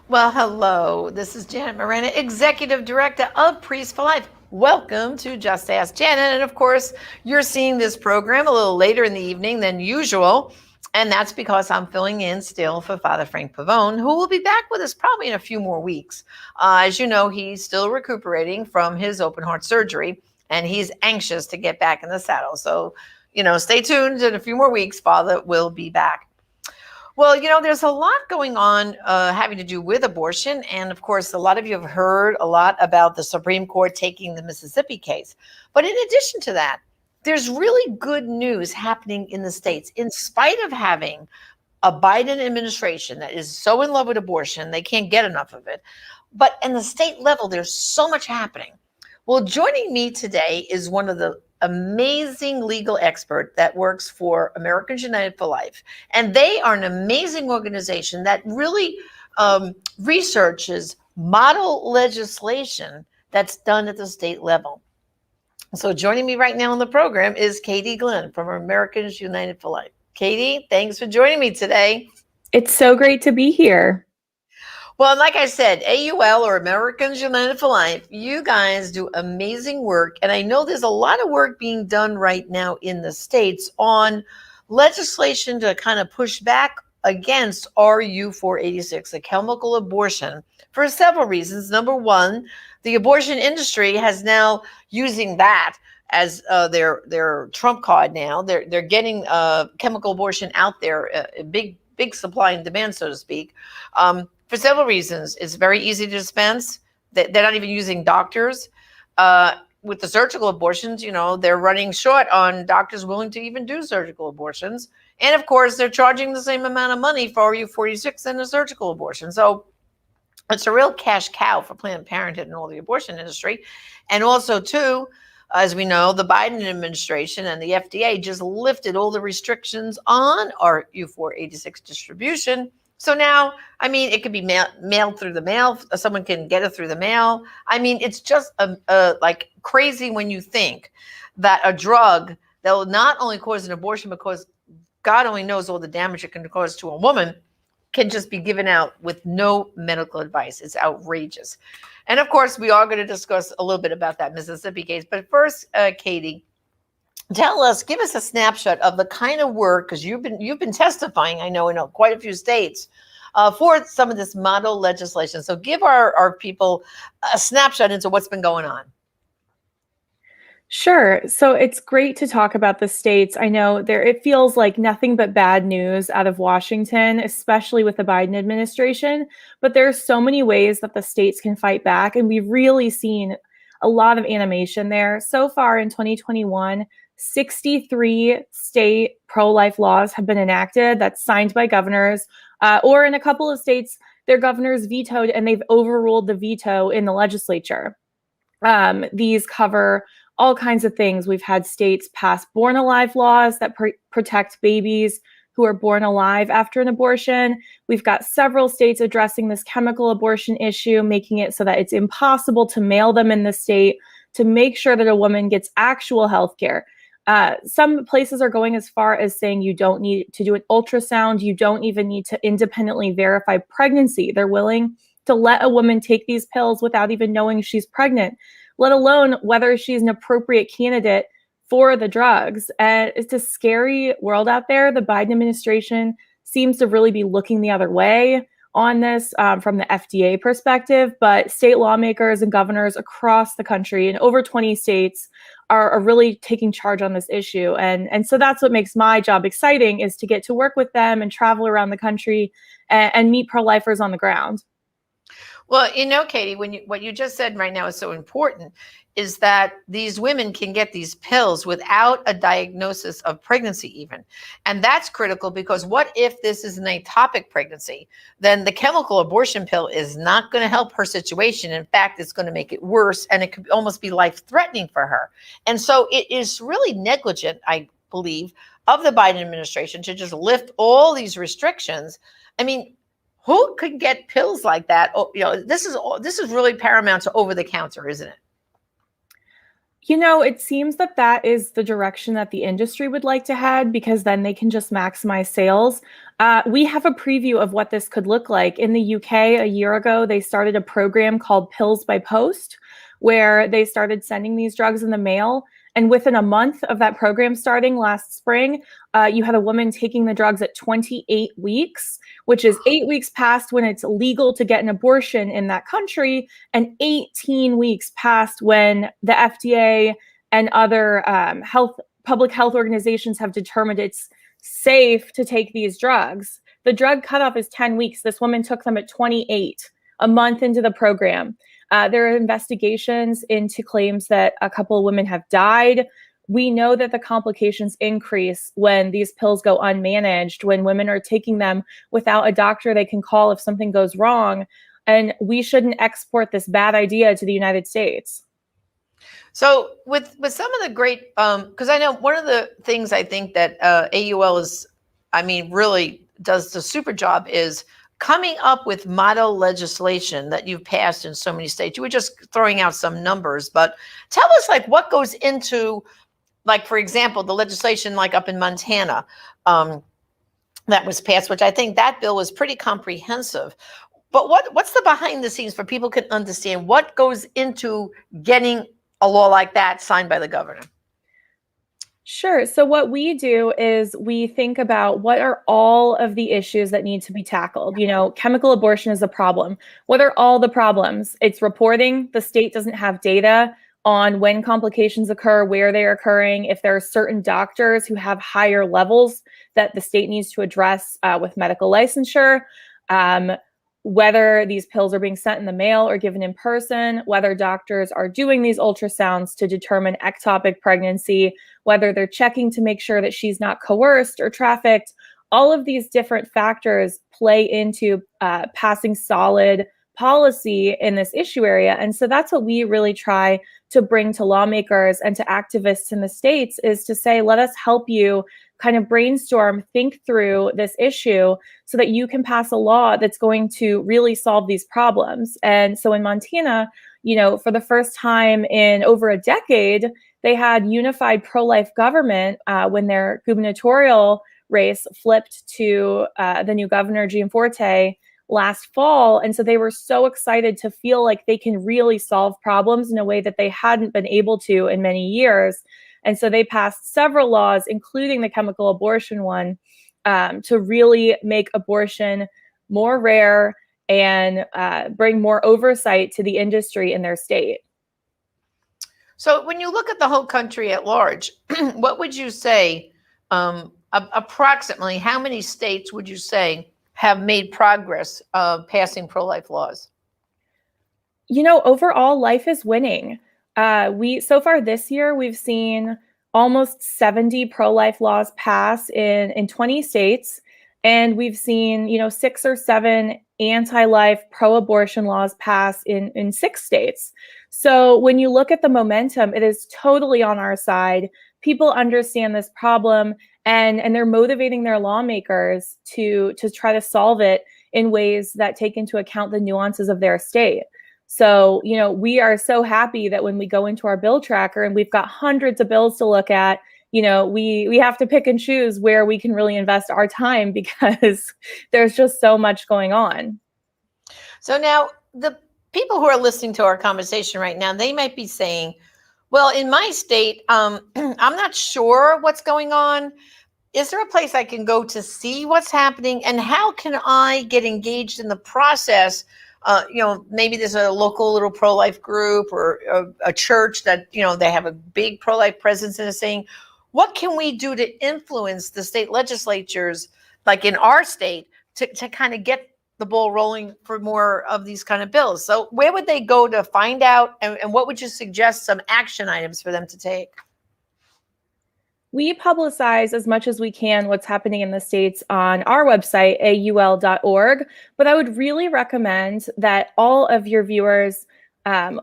Well, hello. This is Janet Morana, Executive Director of Priest for Life. Welcome to Just Ask Janet. And of course, you're seeing this program a little later in the evening than usual. And that's because I'm filling in still for Father Frank Pavone, who will be back with us probably in a few more weeks. As you know, he's still recuperating from his open heart surgery and he's anxious to get back in the saddle. So, stay tuned. In a few more weeks, Father will be back. Well, there's a lot going on having to do with abortion. And of course, a lot of you have heard a lot about the Supreme Court taking the Mississippi case. But in addition to that, there's really good news happening in the states. In spite of having a Biden administration that is so in love with abortion, they can't get enough of it. But in the state level, there's so much happening. Well, joining me today is one of the amazing legal expert that works for Americans United for Life. And they are an amazing organization that really researches model legislation that's done at the state level. So joining me right now on the program is Katie Glenn from Americans United for Life. Katie, thanks for joining me today. It's so great to be here. Well, like I said, AUL or Americans United for Life, you guys do amazing work. And I know there's a lot of work being done right now in the states on legislation to kind of push back against RU 486, a chemical abortion, for several reasons. Number one, the abortion industry has now using that as their trump card now. They're getting chemical abortion out there, big supply and demand, so to speak. For several reasons. It's very easy to dispense. They're not even using doctors. With the surgical abortions, they're running short on doctors willing to even do surgical abortions. And of course, they're charging the same amount of money for RU46 than a surgical abortion. So it's a real cash cow for Planned Parenthood and all the abortion industry. And also, too, as we know, the Biden administration and the FDA just lifted all the restrictions on RU486 distribution. So now, it could be mailed through the mail. Someone can get it through the mail. It's just like crazy when you think that a drug that will not only cause an abortion, because God only knows all the damage it can cause to a woman, can just be given out with no medical advice. It's outrageous. And of course, we are going to discuss a little bit about that Mississippi case. But first, Katie, give us a snapshot of the kind of work, because you've been testifying, I know, in quite a few states for some of this model legislation. So give our people a snapshot into what's been going on. Sure. So it's great to talk about the states. I know it feels like nothing but bad news out of Washington, especially with the Biden administration. But there are so many ways that the states can fight back. And we've really seen a lot of animation there. So far in 2021, 63 state pro-life laws have been enacted that's signed by governors, or in a couple of states, their governors vetoed and they've overruled the veto in the legislature. These cover all kinds of things. We've had states pass born alive laws that protect babies who are born alive after an abortion. We've got several states addressing this chemical abortion issue, making it so that it's impossible to mail them in the state, to make sure that a woman gets actual health care. Some places are going as far as saying you don't need to do an ultrasound. You don't even need to independently verify pregnancy. They're willing to let a woman take these pills without even knowing she's pregnant, let alone whether she's an appropriate candidate for the drugs. And it's a scary world out there. The Biden administration seems to really be looking the other way on this from the FDA perspective, but state lawmakers and governors across the country in over 20 states are really taking charge on this issue. And so that's what makes my job exciting, is to get to work with them and travel around the country and meet pro-lifers on the ground. Well, Katie, what you just said right now is so important, is that these women can get these pills without a diagnosis of pregnancy even. And that's critical, because what if this is an ectopic pregnancy? Then the chemical abortion pill is not going to help her situation. In fact, it's going to make it worse, and it could almost be life-threatening for her. And so it is really negligent, I believe, of the Biden administration to just lift all these restrictions. Who could get pills like that? This is really paramount to over the counter, isn't it? It seems that that is the direction that the industry would like to head because then they can just maximize sales. We have a preview of what this could look like. In the UK, a year ago, they started a program called Pills by Post, where they started sending these drugs in the mail. And within a month of that program starting last spring, you had a woman taking the drugs at 28 weeks, which is 8 weeks past when it's legal to get an abortion in that country, and 18 weeks past when the FDA and other public health organizations have determined it's safe to take these drugs. The drug cutoff is 10 weeks. This woman took them at 28, a month into the program. There are investigations into claims that a couple of women have died. We know that the complications increase when these pills go unmanaged, when women are taking them without a doctor they can call if something goes wrong. And we shouldn't export this bad idea to the United States. So with some of the great, because I know one of the things I think that AUL is, really does the super job is coming up with model legislation that you've passed in so many states. You were just throwing out some numbers, but tell us what goes into, for example, the legislation up in Montana that was passed, which I think that bill was pretty comprehensive. But what's the behind the scenes for people can understand what goes into getting a law like that signed by the governor? Sure. So what we do is we think about what are all of the issues that need to be tackled. Chemical abortion is a problem. What are all the problems? It's reporting. The state doesn't have data on when complications occur, where they are occurring, if there are certain doctors who have higher levels that the state needs to address with medical licensure. Whether these pills are being sent in the mail or given in person, whether doctors are doing these ultrasounds to determine ectopic pregnancy, whether they're checking to make sure that she's not coerced or trafficked. All of these different factors play into passing solid policy in this issue area. And so that's what we really try to bring to lawmakers and to activists in the states, is to say, let us help you kind of brainstorm, think through this issue so that you can pass a law that's going to really solve these problems. And so in Montana, for the first time in over a decade, they had unified pro-life government when their gubernatorial race flipped to the new governor, Gianforte, last fall. And so they were so excited to feel like they can really solve problems in a way that they hadn't been able to in many years. And so they passed several laws, including the chemical abortion one, to really make abortion more rare and bring more oversight to the industry in their state. So when you look at the whole country at large, what would you say, approximately how many states would you say have made progress passing pro-life laws? Overall, life is winning. So far this year, we've seen almost 70 pro-life laws pass in 20 states. And we've seen, 6 or 7 anti-life pro-abortion laws pass in 6 states. So when you look at the momentum, it is totally on our side. People understand this problem and they're motivating their lawmakers to try to solve it in ways that take into account the nuances of their state. So, we are so happy that when we go into our bill tracker and we've got hundreds of bills to look at, we have to pick and choose where we can really invest our time because there's just so much going on. So now the people who are listening to our conversation right now, they might be saying, well, in my state, I'm not sure what's going on. Is there a place I can go to see what's happening? And how can I get engaged in the process? Maybe there's a local little pro-life group or a church that, they have a big pro-life presence and is saying, what can we do to influence the state legislatures, like in our state, to kind of get the ball rolling for more of these kind of bills? So where would they go to find out? And what would you suggest some action items for them to take? We publicize as much as we can what's happening in the states on our website, aul.org. But I would really recommend that all of your viewers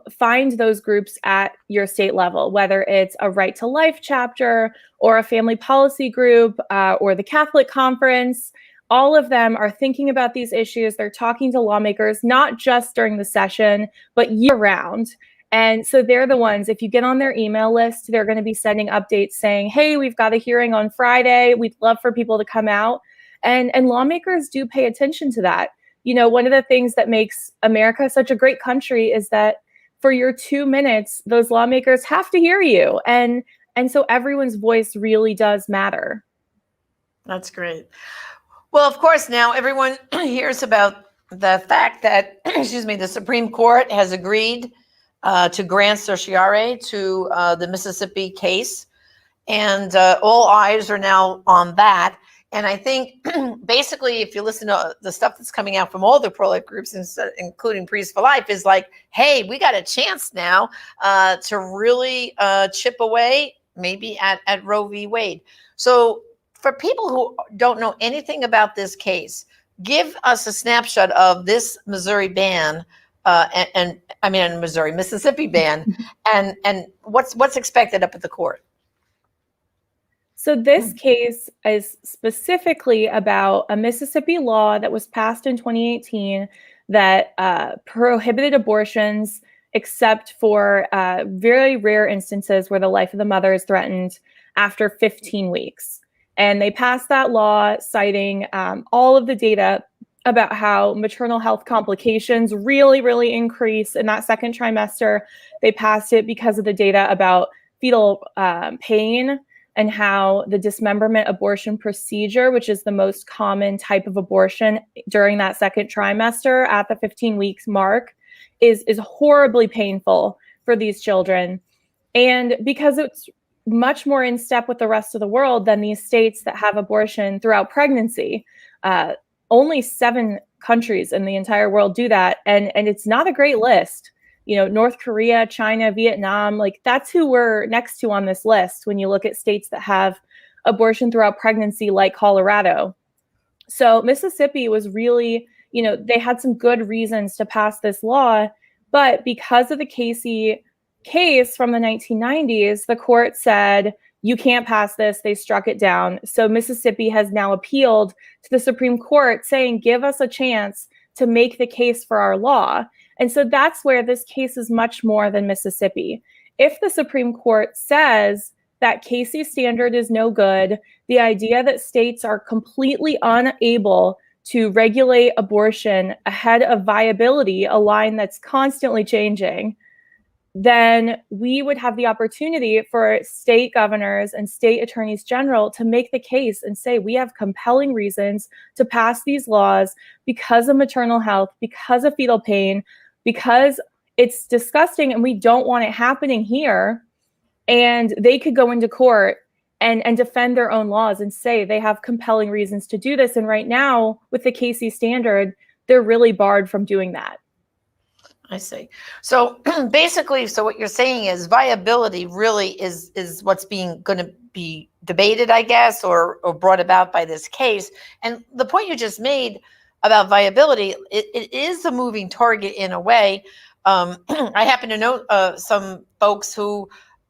find those groups at your state level, whether it's a Right to Life chapter or a family policy group or the Catholic Conference. All of them are thinking about these issues. They're talking to lawmakers, not just during the session, but year round. And so they're the ones, if you get on their email list, they're going to be sending updates saying, hey, we've got a hearing on Friday. We'd love for people to come out. And lawmakers do pay attention to that. You know, one of the things that makes America such a great country is that for your 2 minutes, those lawmakers have to hear you. And so everyone's voice really does matter. That's great. Well, of course, now everyone hears about the fact that, excuse me, the Supreme Court has agreed to grant certiorari to the Mississippi case. And all eyes are now on that. And I think basically, if you listen to the stuff that's coming out from all the pro-life groups, including Priests for Life, is like, hey, we got a chance now to really chip away maybe at Roe v. Wade. So for people who don't know anything about this case, give us a snapshot of this Missouri ban and I mean, Mississippi ban and what's expected up at the court. So this case is specifically about a Mississippi law that was passed in 2018 that prohibited abortions except for very rare instances where the life of the mother is threatened after 15 weeks. And they passed that law citing all of the data about how maternal health complications really, really increase in that second trimester. They passed it because of the data about fetal pain and how the dismemberment abortion procedure, which is the most common type of abortion during that second trimester at the 15 weeks mark, is horribly painful for these children. And because it's much more in step with the rest of the world than these states that have abortion throughout pregnancy, only 7 countries in the entire world do that. And it's not a great list. You know, North Korea, China, Vietnam, like that's who we're next to on this list when you look at states that have abortion throughout pregnancy, like Colorado. So Mississippi was really, you know, they had some good reasons to pass this law, but because of the Casey case from the 1990s, the court said, you can't pass this. They struck it down. So Mississippi has now appealed to the Supreme Court saying, give us a chance to make the case for our law. And so that's where this case is much more than Mississippi. If the Supreme Court says that Casey's standard is no good, the idea that states are completely unable to regulate abortion ahead of viability, a line that's constantly changing, then we would have the opportunity for state governors and state attorneys general to make the case and say, we have compelling reasons to pass these laws because of maternal health, because of fetal pain, because it's disgusting and we don't want it happening here. And they could go into court and defend their own laws and say they have compelling reasons to do this. And right now, with the Casey standard, they're really barred from doing that. I see. So basically, so what you're saying is viability really is what's going to be debated, I guess, or brought about by this case. And the point you just made about viability, it is a moving target in a way. I happen to know some folks who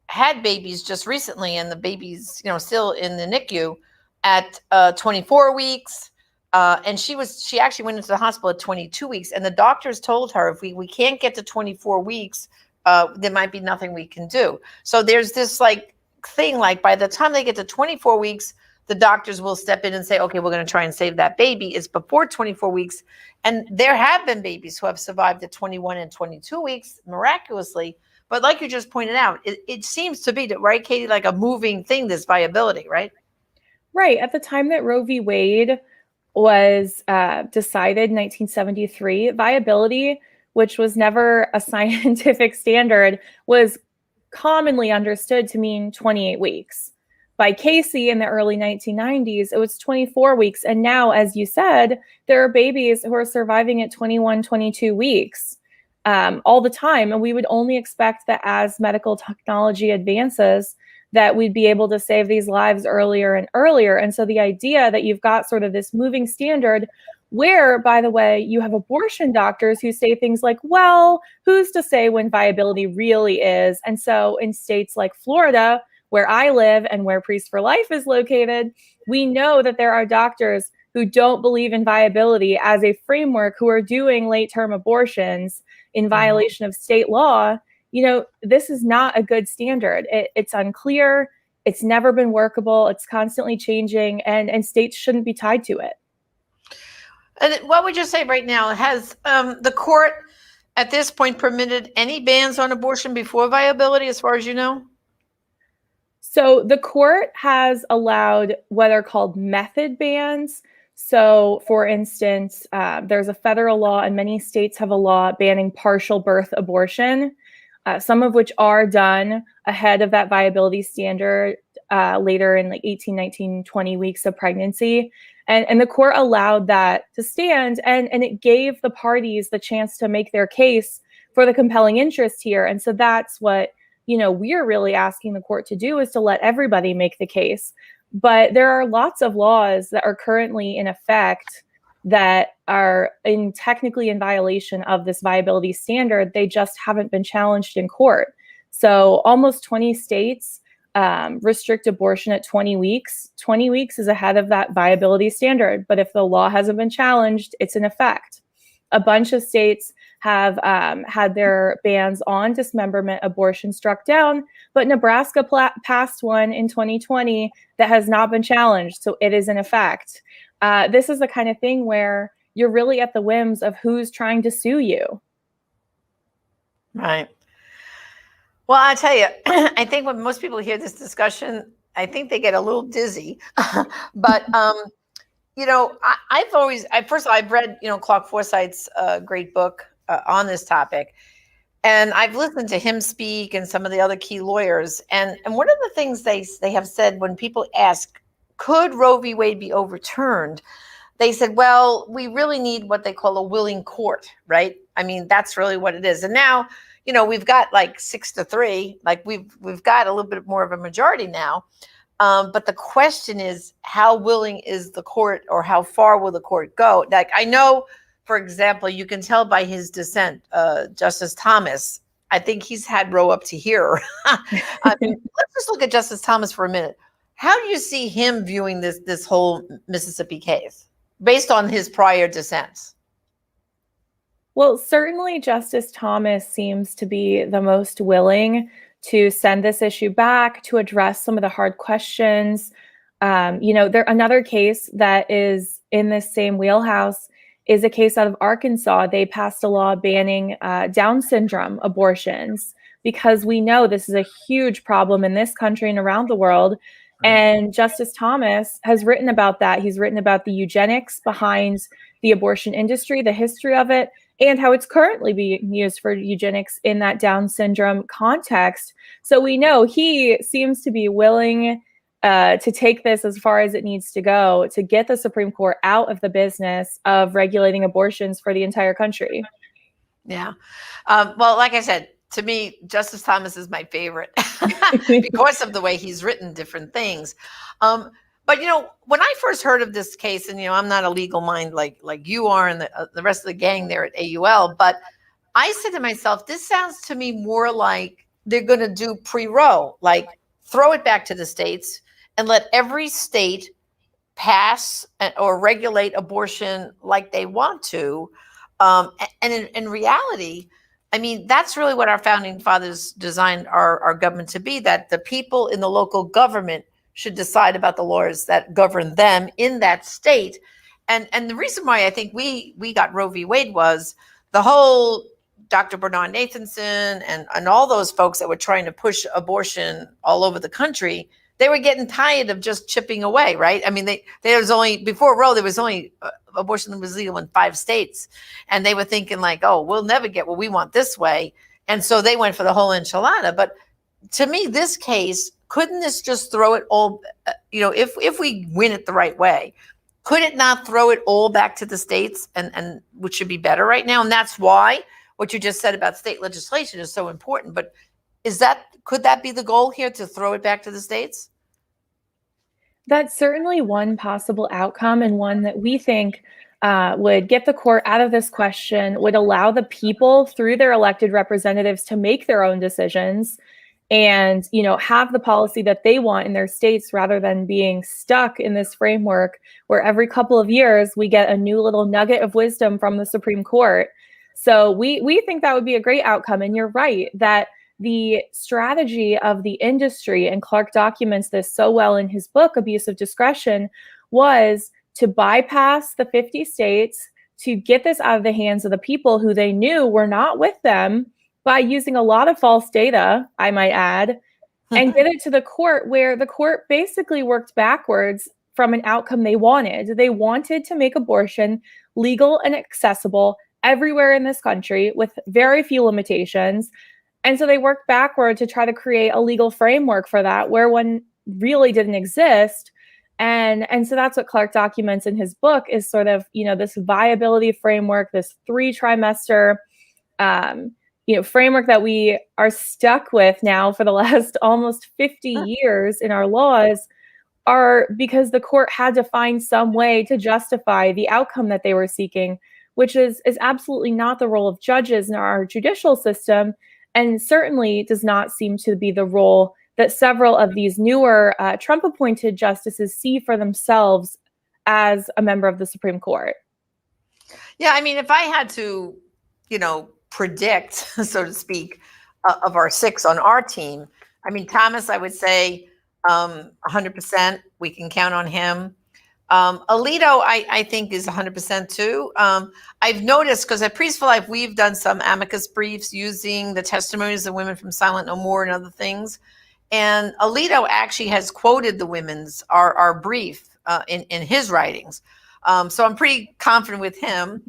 had babies just recently, and the baby's, you know, still in the NICU at 24 weeks. And she actually went into the hospital at 22 weeks, and the doctors told her, if we can't get to 24 weeks, there might be nothing we can do. So there's this like thing, like by the time they get to 24 weeks, the doctors will step in and say, okay, we're going to try and save that baby. It's before 24 weeks. And there have been babies who have survived at 21 and 22 weeks miraculously. But like you just pointed out, it seems to be, right, Katie, like a moving thing, this viability, right? Right. At the time that Roe v. Wade was decided in 1973, viability, which was never a scientific standard, was commonly understood to mean 28 weeks. By Casey in the early 1990s, it was 24 weeks. And now, as you said, there are babies who are surviving at 21, 22 weeks all the time. And we would only expect that as medical technology advances, that we'd be able to save these lives earlier and earlier. And so the idea that you've got sort of this moving standard where, by the way, you have abortion doctors who say things like, well, who's to say when viability really is? And so in states like Florida, where I live and where Priests for Life is located, we know that there are doctors who don't believe in viability as a framework, who are doing late-term abortions in violation of state law, this is not a good standard. It's unclear. It's never been workable. It's constantly changing, and states shouldn't be tied to it. And what would you say right now? Has the court at this point permitted any bans on abortion before viability, as far as you know? So the court has allowed what are called method bans. So, for instance, there's a federal law, and many states have a law banning partial birth abortion, some of which are done ahead of that viability standard later in like 18, 19, 20 weeks of pregnancy. And the court allowed that to stand, and it gave the parties the chance to make their case for the compelling interest here. And so that's what we're really asking the court to do, is to let everybody make the case. But there are lots of laws that are currently in effect that are technically in violation of this viability standard. They just haven't been challenged in court. So almost 20 states restrict abortion at 20 weeks. 20 weeks is ahead of that viability standard. But if the law hasn't been challenged, it's in effect. A bunch of states have had their bans on dismemberment abortion struck down, but Nebraska passed one in 2020 that has not been challenged, so it is in effect. This is the kind of thing where you're really at the whims of who's trying to sue you. Right. Well, I tell you, I think when most people hear this discussion, I think they get a little dizzy. But I've read, Clark Forsythe's great book on this topic, and I've listened to him speak and some of the other key lawyers. And one of the things they have said when people ask, could Roe v. Wade be overturned? They said, well, we really need what they call a willing court, right? I mean, that's really what it is. And now, we've got like 6-3, like we've got a little bit more of a majority now. But the question is, how willing is the court, or how far will the court go? Like, I know, for example, you can tell by his dissent, Justice Thomas, I think he's had Roe up to here. I mean, let's just look at Justice Thomas for a minute. How do you see him viewing this whole Mississippi case based on his prior dissents? Well, certainly Justice Thomas seems to be the most willing to send this issue back, to address some of the hard questions. Another case that is in this same wheelhouse is a case out of Arkansas. They passed a law banning Down syndrome abortions, because we know this is a huge problem in this country and around the world. And Justice Thomas has written about that. He's written about the eugenics behind the abortion industry, the history of it, and how it's currently being used for eugenics in that Down syndrome context. So we know he seems to be willing to take this as far as it needs to go to get the Supreme Court out of the business of regulating abortions for the entire country. Yeah. Well, like I said, to me, Justice Thomas is my favorite because of the way he's written different things. But when I first heard of this case, and I'm not a legal mind like you are, and the rest of the gang there at AUL, but I said to myself, this sounds to me more like they're going to do pre-Roe, like throw it back to the states and let every state pass or regulate abortion like they want to. And in reality, I mean, that's really what our founding fathers designed our government to be, that the people in the local government should decide about the laws that govern them in that state. And the reason why I think we got Roe v. Wade was the whole Dr. Bernard Nathanson and all those folks that were trying to push abortion all over the country. They were getting tired of just chipping away, right? I mean, there was only, before Roe, there was only abortion was legal in 5 states. And they were thinking like, oh, we'll never get what we want this way. And so they went for the whole enchilada. But to me, this case, couldn't this just throw it all, if we win it the right way, could it not throw it all back to the states, and which should be better right now? And that's why what you just said about state legislation is so important. But could that be the goal here, to throw it back to the states? That's certainly one possible outcome, and one that we think would get the court out of this question, would allow the people through their elected representatives to make their own decisions and, have the policy that they want in their states, rather than being stuck in this framework where every couple of years we get a new little nugget of wisdom from the Supreme Court. So we think that would be a great outcome. And you're right that the strategy of the industry, and Clark documents this so well in his book, Abuse of Discretion, was to bypass the 50 states to get this out of the hands of the people who they knew were not with them by using a lot of false data, I might add, and get it to the court, where the court basically worked backwards from an outcome they wanted. They wanted to make abortion legal and accessible everywhere in this country with very few limitations. And so they worked backward to try to create a legal framework for that where one really didn't exist. And so that's what Clark documents in his book, is sort of, this viability framework, this 3-trimester framework that we are stuck with now for the last almost 50 years in our laws, are because the court had to find some way to justify the outcome that they were seeking, which is absolutely not the role of judges in our judicial system, and certainly does not seem to be the role that several of these newer Trump-appointed justices see for themselves as a member of the Supreme Court. Yeah, I mean, if I had to, predict, so to speak, of our 6 on our team, I mean, Thomas, I would say 100%. We can count on him. Alito, I think, is 100% too. I've noticed, because at Priest for Life, we've done some amicus briefs using the testimonies of women from Silent No More and other things. And Alito actually has quoted the women's, our brief in his writings. So I'm pretty confident with him.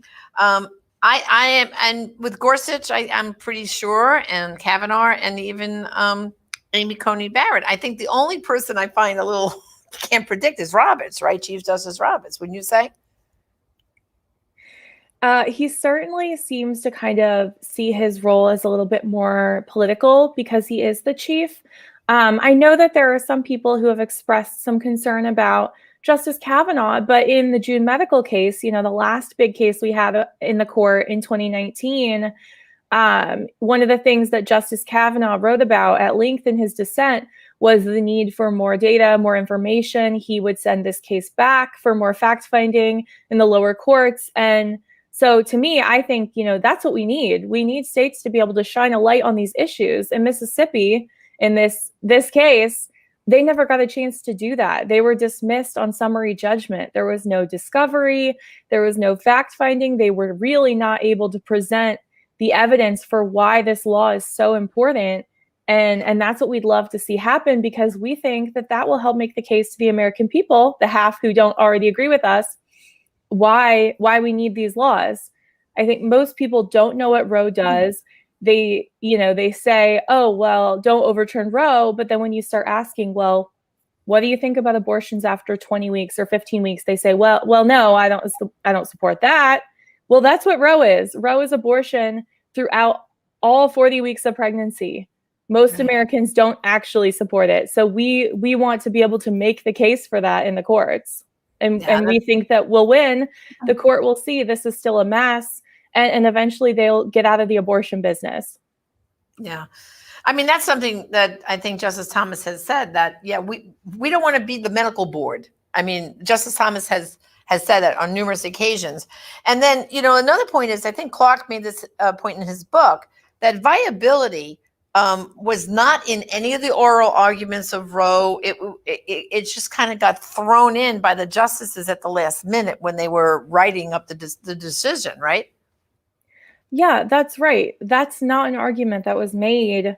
I am, and with Gorsuch, I'm pretty sure, and Kavanaugh, and even Amy Coney Barrett. I think the only person I find a little can't predict is Roberts, right? Chief Justice Roberts, wouldn't you say? He certainly seems to kind of see his role as a little bit more political because he is the chief. I know that there are some people who have expressed some concern about Justice Kavanaugh, but in the June medical case, the last big case we had in the court in 2019, one of the things that Justice Kavanaugh wrote about at length in his dissent was the need for more data, more information. He would send this case back for more fact-finding in the lower courts. And so to me, I think, that's what we need. We need states to be able to shine a light on these issues. In Mississippi, in this case, they never got a chance to do that. They were dismissed on summary judgment. There was no discovery. There was no fact-finding. They were really not able to present the evidence for why this law is so important. And that's what we'd love to see happen, because we think that will help make the case to the American people, the half who don't already agree with us, why we need these laws. I think most people don't know what Roe does. They say, oh, well, don't overturn Roe. But then when you start asking, well, what do you think about abortions after 20 weeks or 15 weeks? They say, well, no, I don't support that. Well, that's what Roe is. Roe is abortion throughout all 40 weeks of pregnancy. Most Americans don't actually support it. So we want to be able to make the case for that in the courts. And we think that we'll win. The court will see this is still a mess. And eventually they'll get out of the abortion business. Yeah. I mean, that's something that I think Justice Thomas has said, that, we don't want to be the medical board. I mean, Justice Thomas has said that on numerous occasions. And then, another point is, I think Clark made this point in his book, that viability was not in any of the oral arguments of Roe. It just kind of got thrown in by the justices at the last minute when they were writing up the decision, right? Yeah, that's right. That's not an argument that was made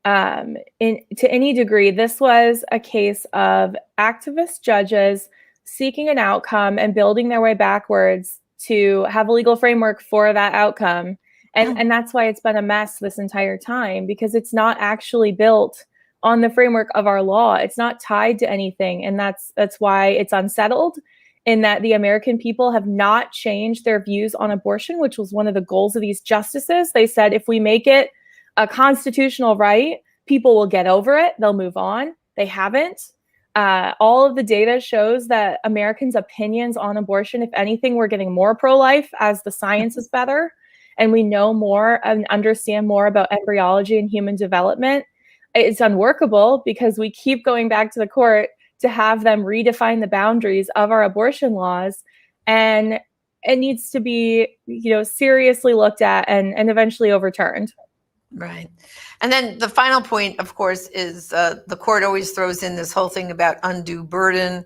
to any degree. This was a case of activist judges seeking an outcome and building their way backwards to have a legal framework for that outcome. And that's why it's been a mess this entire time, because it's not actually built on the framework of our law. It's not tied to anything. And that's why it's unsettled, in that the American people have not changed their views on abortion, which was one of the goals of these justices. They said, if we make it a constitutional right, people will get over it. They'll move on. They haven't. All of the data shows that Americans' opinions on abortion, if anything, we're getting more pro-life as the science is better and we know more and understand more about embryology and human development. It's unworkable because we keep going back to the court to have them redefine the boundaries of our abortion laws. And it needs to be, seriously looked at and eventually overturned. Right. And then the final point, of course, is the court always throws in this whole thing about undue burden.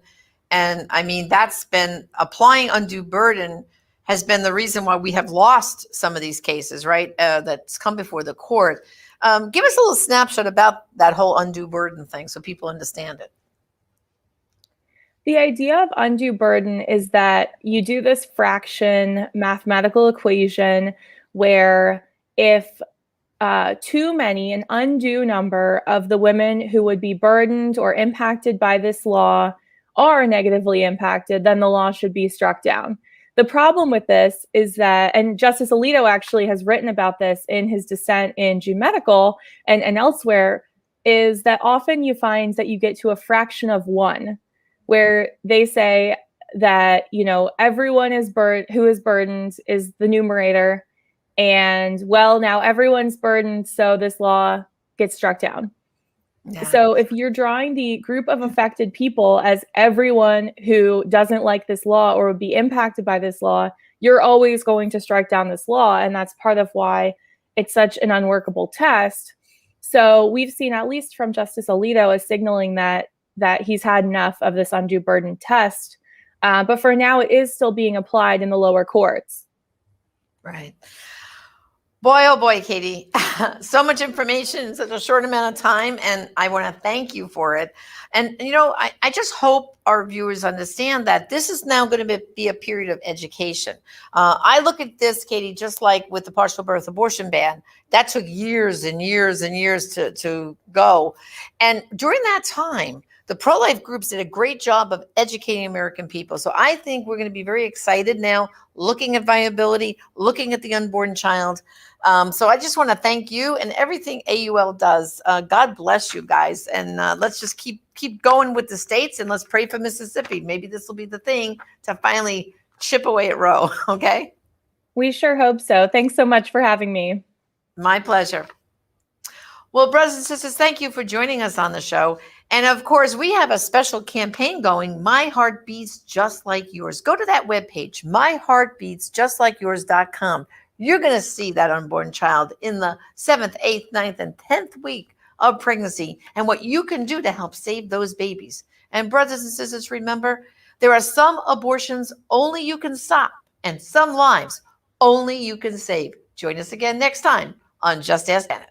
And I mean, that's been applying undue burden has been the reason why we have lost some of these cases, right? That's come before the court. Give us a little snapshot about that whole undue burden thing so people understand it. The idea of undue burden is that you do this fraction mathematical equation where if too many, an undue number of the women who would be burdened or impacted by this law are negatively impacted, then the law should be struck down. The problem with this is that, and Justice Alito actually has written about this in his dissent in June Medical and elsewhere, is that often you find that you get to a fraction of one, where they say that, you know, everyone is who is burdened is the numerator, and well, now everyone's burdened, so this law gets struck down. Yeah. So if you're drawing the group of affected people as everyone who doesn't like this law or would be impacted by this law, you're always going to strike down this law. And that's part of why it's such an unworkable test. So we've seen, at least from Justice Alito, as signaling that he's had enough of this undue burden test. But for now, it is still being applied in the lower courts. Right. Boy, oh boy, Katie, so much information in such a short amount of time, and I want to thank you for it. And, you know, I just hope our viewers understand that this is now going to be a period of education. I look at this, Katie, just like with the partial birth abortion ban. That took years and years and years to go. And during that time, the pro-life groups did a great job of educating American people. So I think we're going to be very excited now, looking at viability, looking at the unborn child. So I just want to thank you and everything AUL does. God bless you guys. And let's just keep going with the states, and let's pray for Mississippi. Maybe this will be the thing to finally chip away at Roe. Okay? We sure hope so. Thanks so much for having me. My pleasure. Well, brothers and sisters, thank you for joining us on the show. And of course, we have a special campaign going, My Heart Beats Just Like Yours. Go to that webpage, myheartbeatsjustlikeyours.com. You're going to see that unborn child in the 7th, 8th, 9th, and 10th week of pregnancy and what you can do to help save those babies. And brothers and sisters, remember, there are some abortions only you can stop and some lives only you can save. Join us again next time on Just Ask Janet.